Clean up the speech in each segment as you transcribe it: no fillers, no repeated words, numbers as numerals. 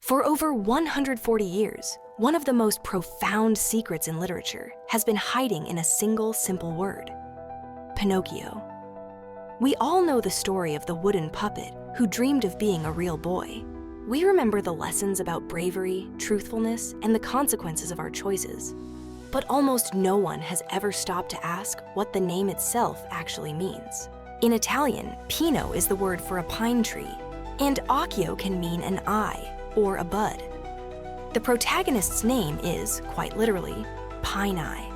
For over 140 years, one of the most profound secrets in literature has been hiding in a single simple word: Pinocchio. We all know the story of the wooden puppet who dreamed of being a real boy. We remember the lessons about bravery, truthfulness, and the consequences of our choices. But almost no one has ever stopped to ask what the name itself actually means. In Italian, pino is the word for a pine tree, and occhio can mean an eye or a bud. The protagonist's name is, quite literally, Pine Eye.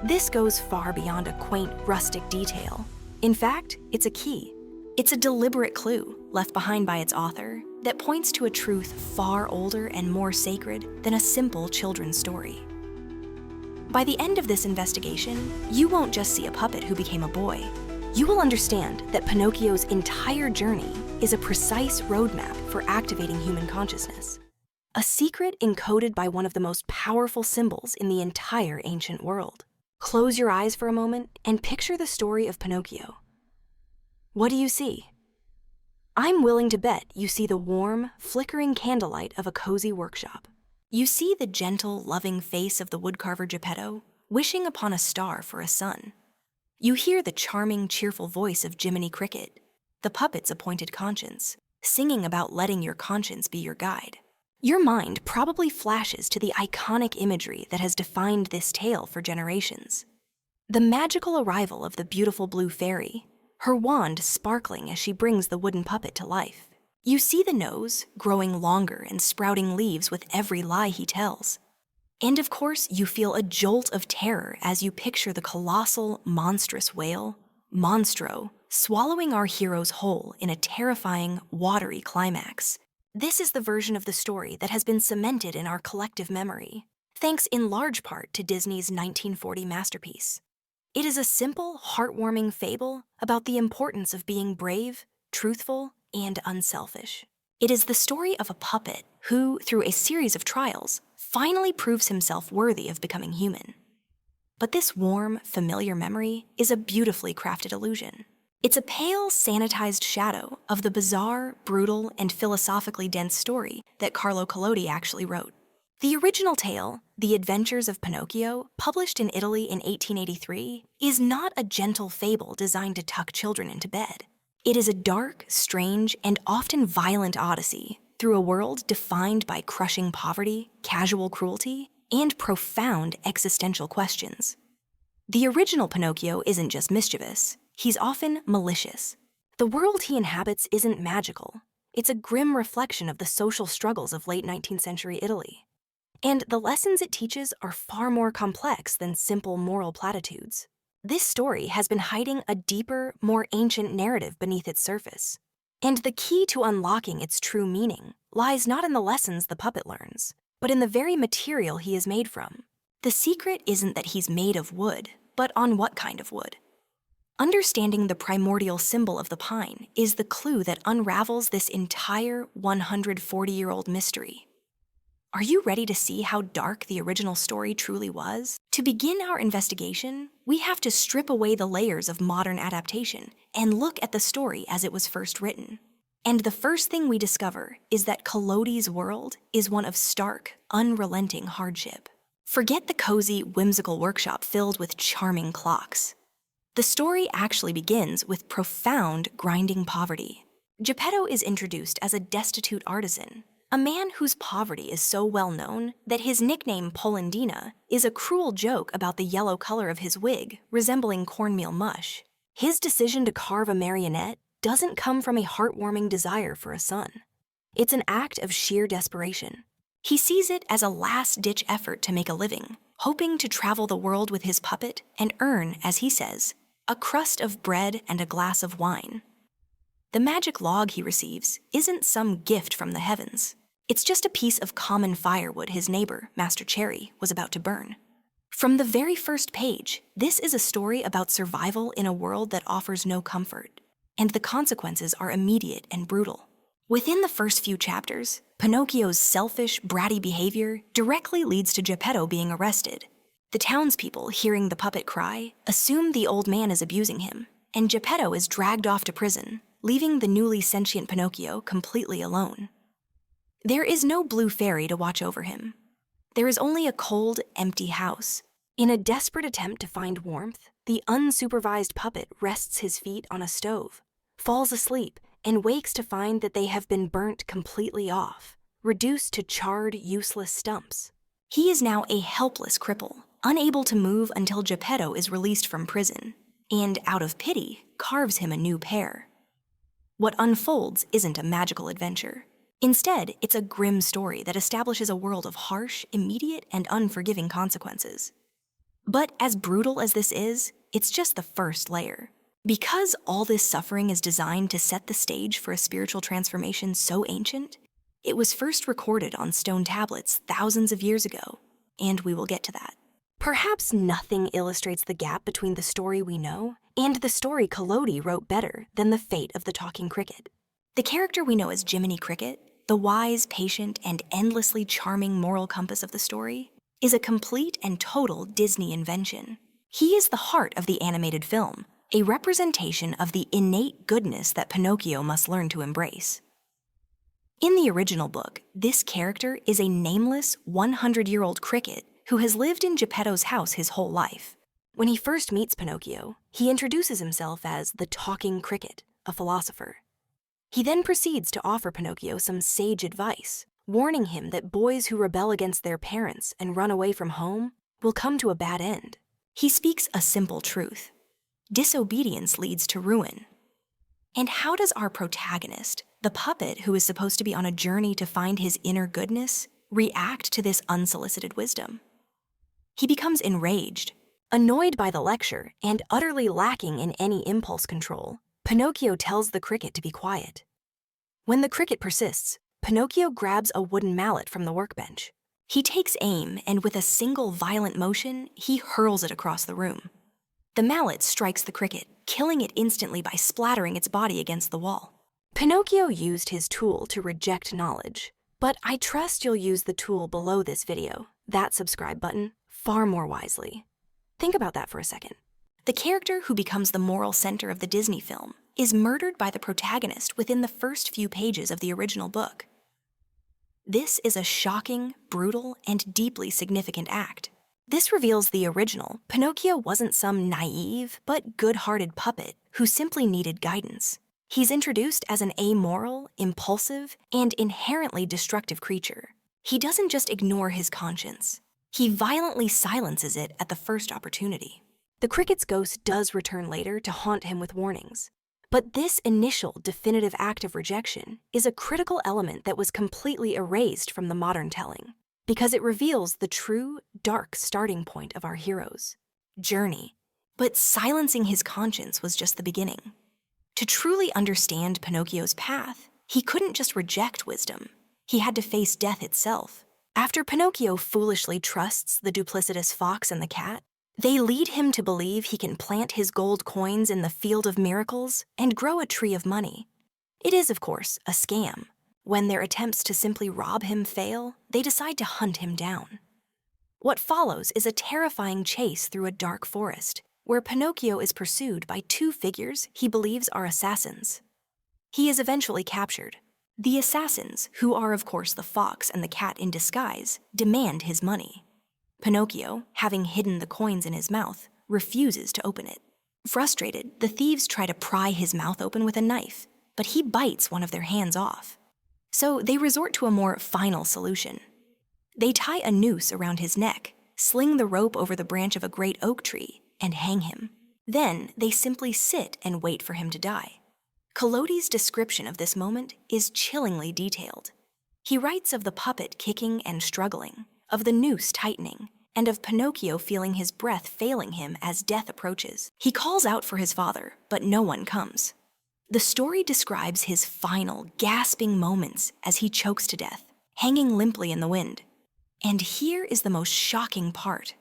This goes far beyond a quaint, rustic detail. In fact, it's a key. It's a deliberate clue left behind by its author that points to a truth far older and more sacred than a simple children's story. By the end of this investigation, you won't just see a puppet who became a boy. You will understand that Pinocchio's entire journey is a precise roadmap for activating human consciousness. A secret encoded by one of the most powerful symbols in the entire ancient world. Close your eyes for a moment and picture the story of Pinocchio. What do you see? I'm willing to bet you see the warm, flickering candlelight of a cozy workshop. You see the gentle, loving face of the woodcarver Geppetto, wishing upon a star for a son. You hear the charming, cheerful voice of Jiminy Cricket, the puppet's appointed conscience, singing about letting your conscience be your guide. Your mind probably flashes to the iconic imagery that has defined this tale for generations. The magical arrival of the beautiful blue fairy, her wand sparkling as she brings the wooden puppet to life. You see the nose growing longer and sprouting leaves with every lie he tells. And of course, you feel a jolt of terror as you picture the colossal, monstrous whale, Monstro, swallowing our heroes whole in a terrifying, watery climax. This is the version of the story that has been cemented in our collective memory, thanks in large part to Disney's 1940 masterpiece. It is a simple, heartwarming fable about the importance of being brave, truthful, and unselfish. It is the story of a puppet who, through a series of trials, finally proves himself worthy of becoming human. But this warm, familiar memory is a beautifully crafted illusion. It's a pale, sanitized shadow of the bizarre, brutal, and philosophically dense story that Carlo Collodi actually wrote. The original tale, The Adventures of Pinocchio, published in Italy in 1883, is not a gentle fable designed to tuck children into bed. It is a dark, strange, and often violent odyssey through a world defined by crushing poverty, casual cruelty, and profound existential questions. The original Pinocchio isn't just mischievous, he's often malicious. The world he inhabits isn't magical. It's a grim reflection of the social struggles of late 19th century Italy. And the lessons it teaches are far more complex than simple moral platitudes. This story has been hiding a deeper, more ancient narrative beneath its surface. And the key to unlocking its true meaning lies not in the lessons the puppet learns, but in the very material he is made from. The secret isn't that he's made of wood, but on what kind of wood. Understanding the primordial symbol of the pine is the clue that unravels this entire 140-year-old mystery. Are you ready to see how dark the original story truly was? To begin our investigation, we have to strip away the layers of modern adaptation and look at the story as it was first written. And the first thing we discover is that Collodi's world is one of stark, unrelenting hardship. Forget the cozy, whimsical workshop filled with charming clocks. The story actually begins with profound, grinding poverty. Geppetto is introduced as a destitute artisan, a man whose poverty is so well known that his nickname Polendina is a cruel joke about the yellow color of his wig resembling cornmeal mush. His decision to carve a marionette doesn't come from a heartwarming desire for a son. It's an act of sheer desperation. He sees it as a last-ditch effort to make a living, hoping to travel the world with his puppet and earn, as he says, a crust of bread and a glass of wine. The magic log he receives isn't some gift from the heavens. It's just a piece of common firewood his neighbor, Master Cherry, was about to burn. From the very first page, this is a story about survival in a world that offers no comfort, and the consequences are immediate and brutal. Within the first few chapters, Pinocchio's selfish, bratty behavior directly leads to Geppetto being arrested. The townspeople, hearing the puppet cry, assume the old man is abusing him, and Geppetto is dragged off to prison, leaving the newly sentient Pinocchio completely alone. There is no blue fairy to watch over him. There is only a cold, empty house. In a desperate attempt to find warmth, the unsupervised puppet rests his feet on a stove, falls asleep, and wakes to find that they have been burnt completely off, reduced to charred, useless stumps. He is now a helpless cripple, unable to move until Geppetto is released from prison, and out of pity, carves him a new pair. What unfolds isn't a magical adventure. Instead, it's a grim story that establishes a world of harsh, immediate, and unforgiving consequences. But as brutal as this is, it's just the first layer. Because all this suffering is designed to set the stage for a spiritual transformation so ancient, it was first recorded on stone tablets thousands of years ago, and we will get to that. Perhaps nothing illustrates the gap between the story we know and the story Collodi wrote better than the fate of the talking cricket. The character we know as Jiminy Cricket, the wise, patient, and endlessly charming moral compass of the story, is a complete and total Disney invention. He is the heart of the animated film, a representation of the innate goodness that Pinocchio must learn to embrace. In the original book, this character is a nameless, 100-year-old cricket who has lived in Geppetto's house his whole life. When he first meets Pinocchio, he introduces himself as the talking cricket, a philosopher. He then proceeds to offer Pinocchio some sage advice, warning him that boys who rebel against their parents and run away from home will come to a bad end. He speaks a simple truth. Disobedience leads to ruin. And how does our protagonist, the puppet who is supposed to be on a journey to find his inner goodness, react to this unsolicited wisdom? He becomes enraged. Annoyed by the lecture and utterly lacking in any impulse control, Pinocchio tells the cricket to be quiet. When the cricket persists, Pinocchio grabs a wooden mallet from the workbench. He takes aim, and with a single violent motion, he hurls it across the room. The mallet strikes the cricket, killing it instantly by splattering its body against the wall. Pinocchio used his tool to reject knowledge, but I trust you'll use the tool below this video, that subscribe button, far more wisely. Think about that for a second. The character who becomes the moral center of the Disney film is murdered by the protagonist within the first few pages of the original book. This is a shocking, brutal, and deeply significant act. This reveals the original Pinocchio wasn't some naive but good-hearted puppet who simply needed guidance. He's introduced as an amoral, impulsive, and inherently destructive creature. He doesn't just ignore his conscience. He violently silences it at the first opportunity. The cricket's ghost does return later to haunt him with warnings. But this initial definitive act of rejection is a critical element that was completely erased from the modern telling, because it reveals the true, dark starting point of our hero's journey. But silencing his conscience was just the beginning. To truly understand Pinocchio's path, he couldn't just reject wisdom. He had to face death itself. After Pinocchio foolishly trusts the duplicitous fox and the cat, they lead him to believe he can plant his gold coins in the field of miracles and grow a tree of money. It is, of course, a scam. When their attempts to simply rob him fail, they decide to hunt him down. What follows is a terrifying chase through a dark forest, where Pinocchio is pursued by two figures he believes are assassins. He is eventually captured. The assassins, who are of course the fox and the cat in disguise, demand his money. Pinocchio, having hidden the coins in his mouth, refuses to open it. Frustrated, the thieves try to pry his mouth open with a knife, but he bites one of their hands off. So they resort to a more final solution. They tie a noose around his neck, sling the rope over the branch of a great oak tree, and hang him. Then they simply sit and wait for him to die. Collodi's description of this moment is chillingly detailed. He writes of the puppet kicking and struggling, of the noose tightening, and of Pinocchio feeling his breath failing him as death approaches. He calls out for his father, but no one comes. The story describes his final, gasping moments as he chokes to death, hanging limply in the wind. And here is the most shocking part.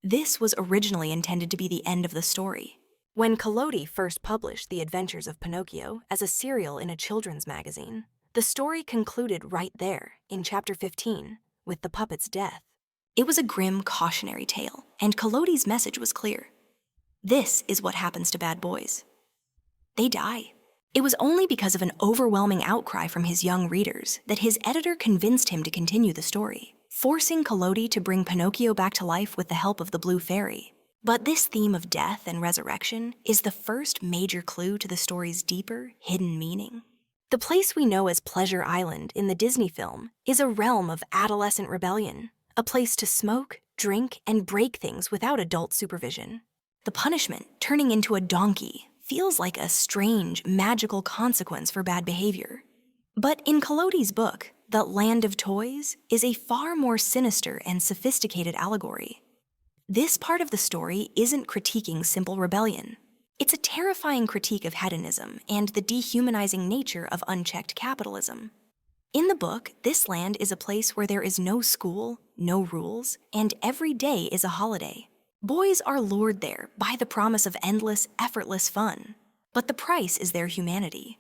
This was originally intended to be the end of the story. When Collodi first published The Adventures of Pinocchio as a serial in a children's magazine, the story concluded right there, in chapter 15, with the puppet's death. It was a grim, cautionary tale, and Collodi's message was clear. This is what happens to bad boys. They die. It was only because of an overwhelming outcry from his young readers that his editor convinced him to continue the story, forcing Collodi to bring Pinocchio back to life with the help of the Blue Fairy. But this theme of death and resurrection is the first major clue to the story's deeper, hidden meaning. The place we know as Pleasure Island in the Disney film is a realm of adolescent rebellion, a place to smoke, drink, and break things without adult supervision. The punishment, turning into a donkey, feels like a strange, magical consequence for bad behavior. But in Collodi's book, The Land of Toys is a far more sinister and sophisticated allegory. This part of the story isn't critiquing simple rebellion. It's a terrifying critique of hedonism and the dehumanizing nature of unchecked capitalism. In the book, this land is a place where there is no school, no rules, and every day is a holiday. Boys are lured there by the promise of endless, effortless fun, but the price is their humanity.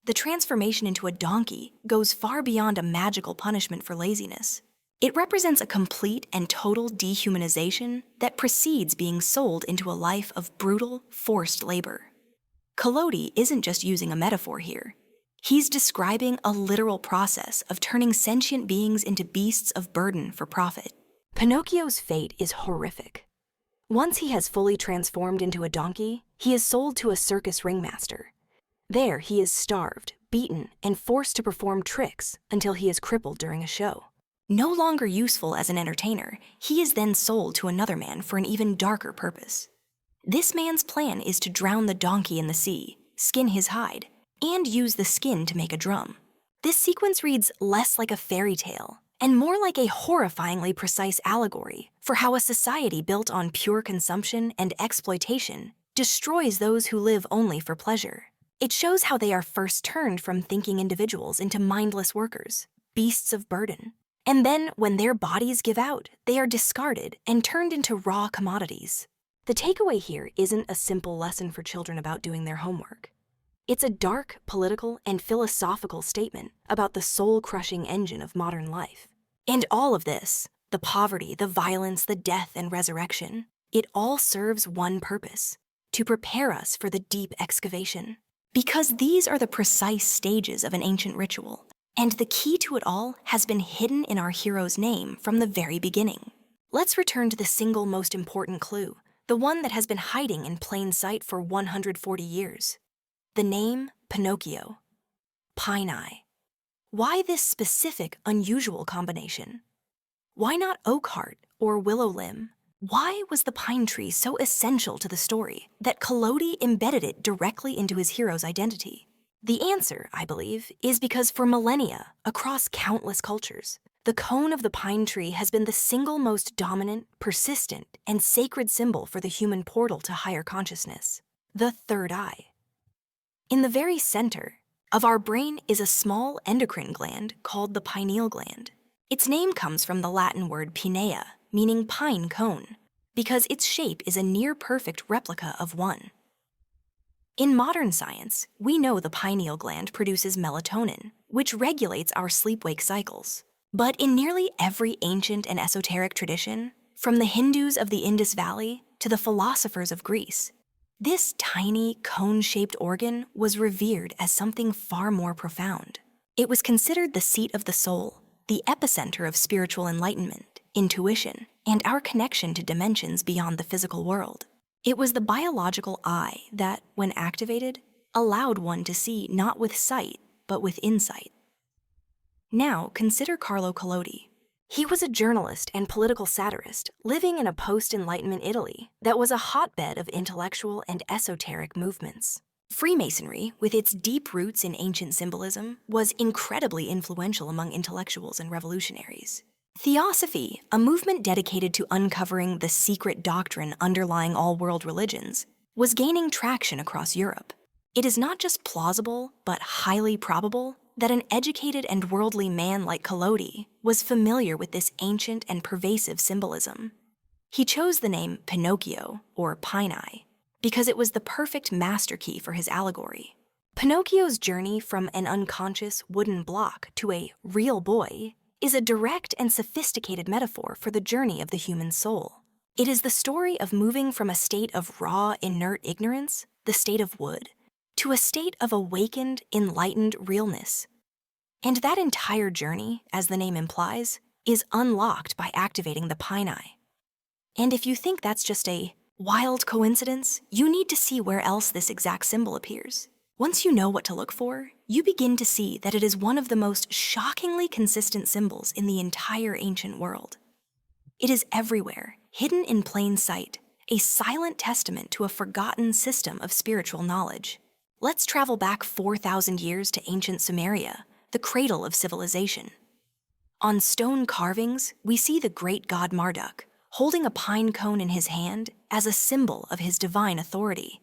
The transformation into a donkey goes far beyond a magical punishment for laziness. It represents a complete and total dehumanization that precedes being sold into a life of brutal, forced labor. Collodi isn't just using a metaphor here. He's describing a literal process of turning sentient beings into beasts of burden for profit. Pinocchio's fate is horrific. Once he has fully transformed into a donkey, he is sold to a circus ringmaster. There, he is starved, beaten, and forced to perform tricks until he is crippled during a show. No longer useful as an entertainer, he is then sold to another man for an even darker purpose. This man's plan is to drown the donkey in the sea, skin his hide, and use the skin to make a drum. This sequence reads less like a fairy tale and more like a horrifyingly precise allegory for how a society built on pure consumption and exploitation destroys those who live only for pleasure. It shows how they are first turned from thinking individuals into mindless workers, beasts of burden. And then, when their bodies give out, they are discarded and turned into raw commodities. The takeaway here isn't a simple lesson for children about doing their homework. It's a dark, political, and philosophical statement about the soul-crushing engine of modern life. And all of this, the poverty, the violence, the death, and resurrection, it all serves one purpose: to prepare us for the deep excavation. Because these are the precise stages of an ancient ritual, and the key to it all has been hidden in our hero's name from the very beginning. Let's return to the single most important clue, the one that has been hiding in plain sight for 140 years. The name Pinocchio. Pine eye. Why this specific, unusual combination? Why not oak heart or willow limb? Why was the pine tree so essential to the story that Collodi embedded it directly into his hero's identity? The answer, I believe, is because for millennia, across countless cultures, the cone of the pine tree has been the single most dominant, persistent, and sacred symbol for the human portal to higher consciousness, the third eye. In the very center of our brain is a small endocrine gland called the pineal gland. Its name comes from the Latin word pinea, meaning pine cone, because its shape is a near-perfect replica of one. In modern science, we know the pineal gland produces melatonin, which regulates our sleep-wake cycles. But in nearly every ancient and esoteric tradition, from the Hindus of the Indus Valley to the philosophers of Greece, this tiny, cone-shaped organ was revered as something far more profound. It was considered the seat of the soul, the epicenter of spiritual enlightenment, intuition, and our connection to dimensions beyond the physical world. It was the biological eye that, when activated, allowed one to see not with sight, but with insight. Now, consider Carlo Collodi. He was a journalist and political satirist living in a post-Enlightenment Italy that was a hotbed of intellectual and esoteric movements. Freemasonry, with its deep roots in ancient symbolism, was incredibly influential among intellectuals and revolutionaries. Theosophy, a movement dedicated to uncovering the secret doctrine underlying all world religions, was gaining traction across Europe. It is not just plausible, but highly probable that an educated and worldly man like Collodi was familiar with this ancient and pervasive symbolism. He chose the name Pinocchio, or Pine Eye, because it was the perfect master key for his allegory. Pinocchio's journey from an unconscious wooden block to a real boy is a direct and sophisticated metaphor for the journey of the human soul. It is the story of moving from a state of raw, inert ignorance, the state of wood, to a state of awakened, enlightened realness. And that entire journey, as the name implies, is unlocked by activating the pine eye. And if you think that's just a wild coincidence, you need to see where else this exact symbol appears. Once you know what to look for, you begin to see that it is one of the most shockingly consistent symbols in the entire ancient world. It is everywhere, hidden in plain sight, a silent testament to a forgotten system of spiritual knowledge. Let's travel back 4,000 years to ancient Sumeria, the cradle of civilization. On stone carvings, we see the great god Marduk holding a pine cone in his hand as a symbol of his divine authority.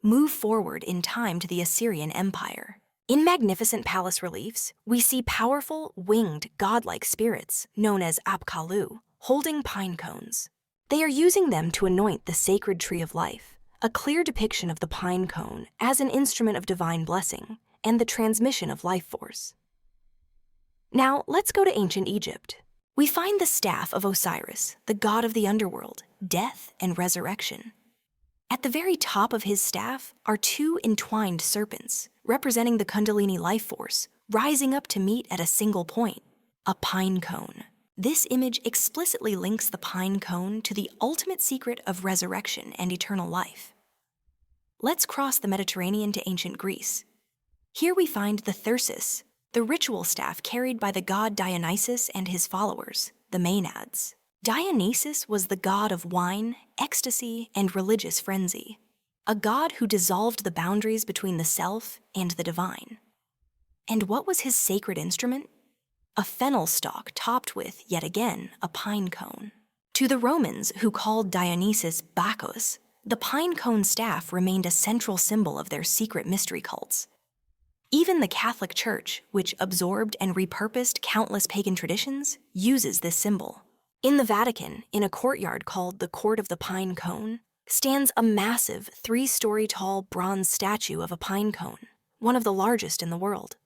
Move forward in time to the Assyrian Empire. In magnificent palace reliefs, we see powerful, winged, godlike spirits, known as Apkallu, holding pine cones. They are using them to anoint the sacred tree of life, a clear depiction of the pine cone as an instrument of divine blessing and the transmission of life force. Now, let's go to ancient Egypt. We find the staff of Osiris, the god of the underworld, death, and resurrection. At the very top of his staff are two entwined serpents, representing the Kundalini life force, rising up to meet at a single point, a pine cone. This image explicitly links the pine cone to the ultimate secret of resurrection and eternal life. Let's cross the Mediterranean to ancient Greece. Here we find the thyrsus, the ritual staff carried by the god Dionysus and his followers, the Maenads. Dionysus was the god of wine, ecstasy, and religious frenzy, a god who dissolved the boundaries between the self and the divine. And what was his sacred instrument? A fennel stalk topped with, yet again, a pine cone. To the Romans, who called Dionysus Bacchus, the pine cone staff remained a central symbol of their secret mystery cults. Even the Catholic Church, which absorbed and repurposed countless pagan traditions, uses this symbol. In the Vatican, in a courtyard called the Court of the Pine Cone, stands a massive 3-story tall bronze statue of a pine cone, one of the largest in the world.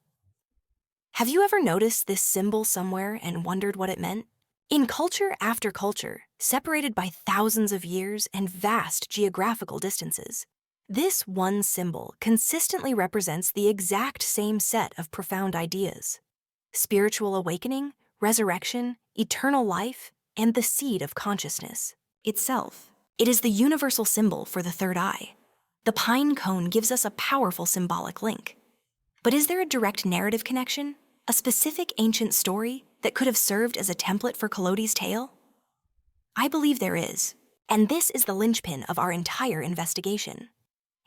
Have you ever noticed this symbol somewhere and wondered what it meant? In culture after culture, separated by thousands of years and vast geographical distances, this one symbol consistently represents the exact same set of profound ideas: spiritual awakening, resurrection, eternal life, and the seed of consciousness itself. It is the universal symbol for the third eye. The pine cone gives us a powerful symbolic link. But is there a direct narrative connection, a specific ancient story that could have served as a template for Collodi's tale? I believe there is, and this is the linchpin of our entire investigation.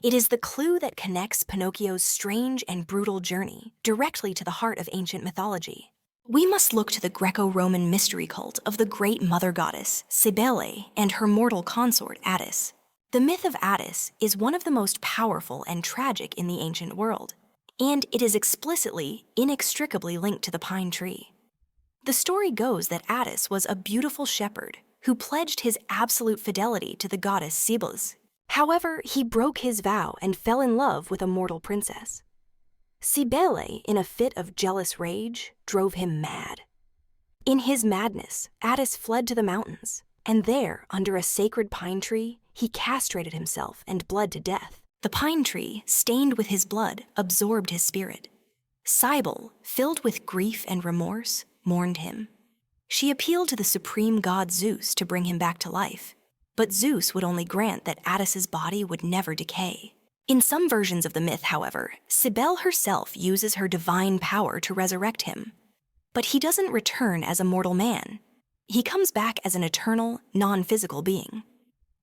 It is the clue that connects Pinocchio's strange and brutal journey directly to the heart of ancient mythology. We must look to the Greco-Roman mystery cult of the great mother goddess, Cybele, and her mortal consort, Attis. The myth of Attis is one of the most powerful and tragic in the ancient world, and it is explicitly, inextricably linked to the pine tree. The story goes that Attis was a beautiful shepherd who pledged his absolute fidelity to the goddess Cybele. However, he broke his vow and fell in love with a mortal princess. Cybele, in a fit of jealous rage, drove him mad. In his madness, Attis fled to the mountains, and there, under a sacred pine tree, he castrated himself and bled to death. The pine tree, stained with his blood, absorbed his spirit. Cybele, filled with grief and remorse, mourned him. She appealed to the supreme god Zeus to bring him back to life, but Zeus would only grant that Attis's body would never decay. In some versions of the myth, however, Cybele herself uses her divine power to resurrect him. But he doesn't return as a mortal man. He comes back as an eternal, non-physical being.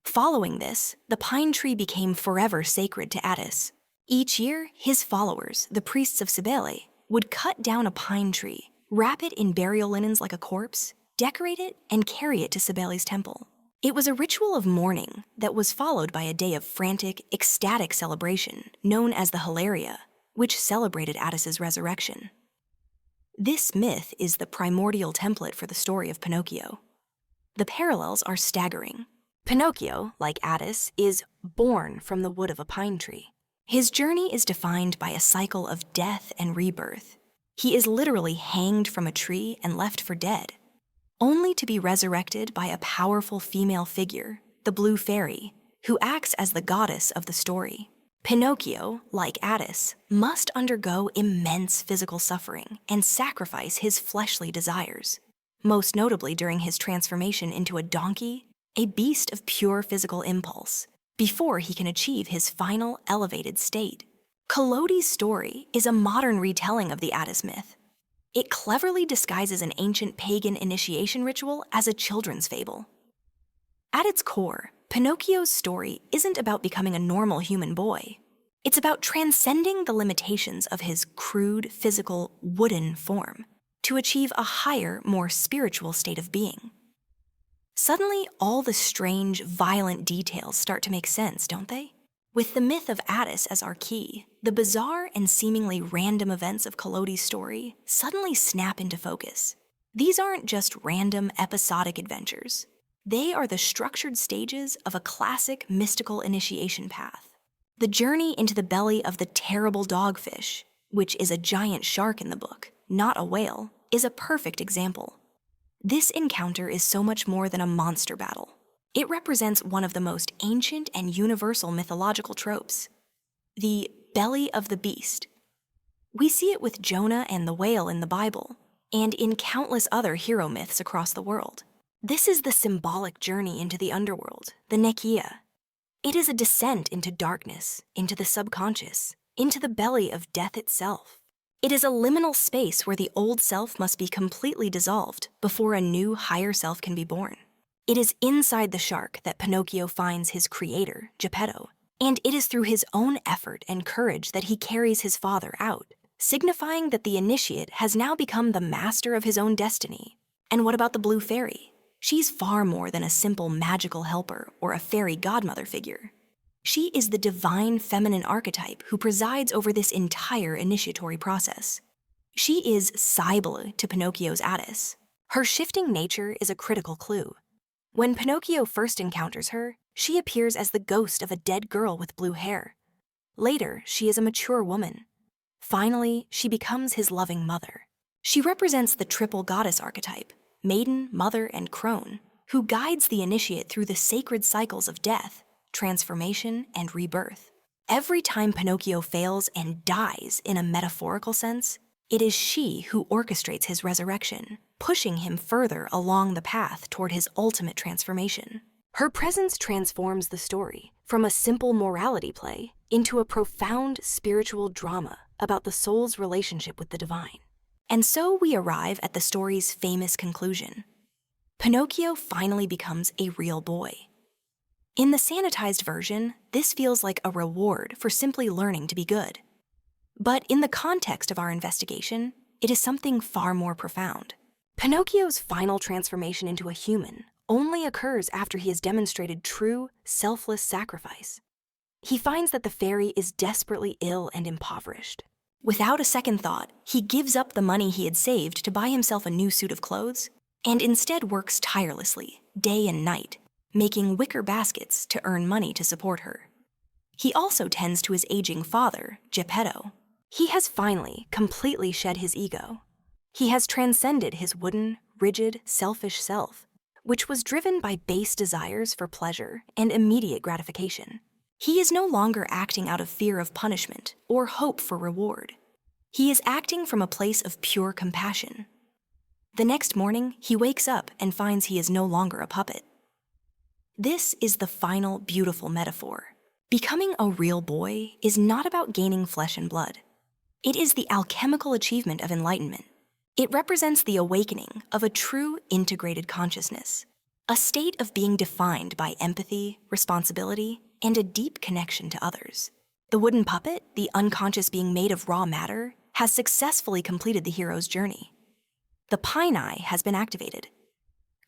Following this, the pine tree became forever sacred to Attis. Each year, his followers, the priests of Cybele, would cut down a pine tree, wrap it in burial linens like a corpse, decorate it, and carry it to Cybele's temple. It was a ritual of mourning that was followed by a day of frantic, ecstatic celebration known as the Hilaria, which celebrated Attis's resurrection. This myth is the primordial template for the story of Pinocchio. The parallels are staggering. Pinocchio, like Attis, is born from the wood of a pine tree. His journey is defined by a cycle of death and rebirth. He is literally hanged from a tree and left for dead, only to be resurrected by a powerful female figure, the Blue Fairy, who acts as the goddess of the story. Pinocchio, like Attis, must undergo immense physical suffering and sacrifice his fleshly desires, most notably during his transformation into a donkey, a beast of pure physical impulse, before he can achieve his final elevated state. Collodi's story is a modern retelling of the Attis myth. It cleverly disguises an ancient pagan initiation ritual as a children's fable. At its core, Pinocchio's story isn't about becoming a normal human boy. It's about transcending the limitations of his crude, physical, wooden form to achieve a higher, more spiritual state of being. Suddenly, all the strange, violent details start to make sense, don't they? With the myth of Attis as our key, the bizarre and seemingly random events of Collodi's story suddenly snap into focus. These aren't just random, episodic adventures. They are the structured stages of a classic mystical initiation path. The journey into the belly of the terrible dogfish, which is a giant shark in the book, not a whale, is a perfect example. This encounter is so much more than a monster battle. It represents one of the most ancient and universal mythological tropes, the belly of the beast. We see it with Jonah and the whale in the Bible, and in countless other hero myths across the world. This is the symbolic journey into the underworld, the Nekia. It is a descent into darkness, into the subconscious, into the belly of death itself. It is a liminal space where the old self must be completely dissolved before a new, higher self can be born. It is inside the shark that Pinocchio finds his creator, Geppetto, and it is through his own effort and courage that he carries his father out, signifying that the initiate has now become the master of his own destiny. And what about the blue fairy? She's far more than a simple magical helper or a fairy godmother figure. She is the divine feminine archetype who presides over this entire initiatory process. She is Cybele to Pinocchio's Attis. Her shifting nature is a critical clue. When Pinocchio first encounters her, she appears as the ghost of a dead girl with blue hair. Later, she is a mature woman. Finally, she becomes his loving mother. She represents the triple goddess archetype, maiden, mother, and crone, who guides the initiate through the sacred cycles of death, transformation, and rebirth. Every time Pinocchio fails and dies in a metaphorical sense, it is she who orchestrates his resurrection, pushing him further along the path toward his ultimate transformation. Her presence transforms the story from a simple morality play into a profound spiritual drama about the soul's relationship with the divine. And so we arrive at the story's famous conclusion. Pinocchio finally becomes a real boy. In the sanitized version, this feels like a reward for simply learning to be good. But in the context of our investigation, it is something far more profound. Pinocchio's final transformation into a human only occurs after he has demonstrated true, selfless sacrifice. He finds that the fairy is desperately ill and impoverished. Without a second thought, he gives up the money he had saved to buy himself a new suit of clothes, and instead works tirelessly, day and night, making wicker baskets to earn money to support her. He also tends to his aging father, Geppetto. He has finally completely shed his ego. He has transcended his wooden, rigid, selfish self, which was driven by base desires for pleasure and immediate gratification. He is no longer acting out of fear of punishment or hope for reward. He is acting from a place of pure compassion. The next morning, he wakes up and finds he is no longer a puppet. This is the final beautiful metaphor. Becoming a real boy is not about gaining flesh and blood. It is the alchemical achievement of enlightenment. It represents the awakening of a true integrated consciousness, a state of being defined by empathy, responsibility, and a deep connection to others. The wooden puppet, the unconscious being made of raw matter, has successfully completed the hero's journey. The pine eye has been activated.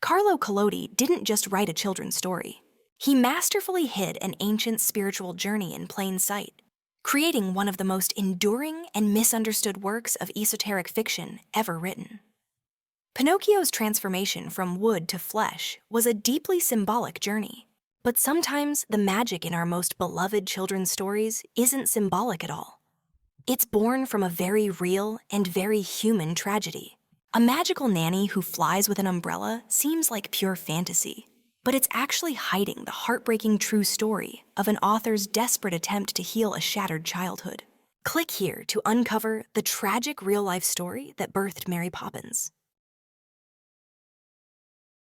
Carlo Collodi didn't just write a children's story. He masterfully hid an ancient spiritual journey in plain sight, creating one of the most enduring and misunderstood works of esoteric fiction ever written. Pinocchio's transformation from wood to flesh was a deeply symbolic journey. But sometimes the magic in our most beloved children's stories isn't symbolic at all. It's born from a very real and very human tragedy. A magical nanny who flies with an umbrella seems like pure fantasy. but it's actually hiding the heartbreaking true story of an author's desperate attempt to heal a shattered childhood. Click here to uncover the tragic real-life story that birthed Mary Poppins.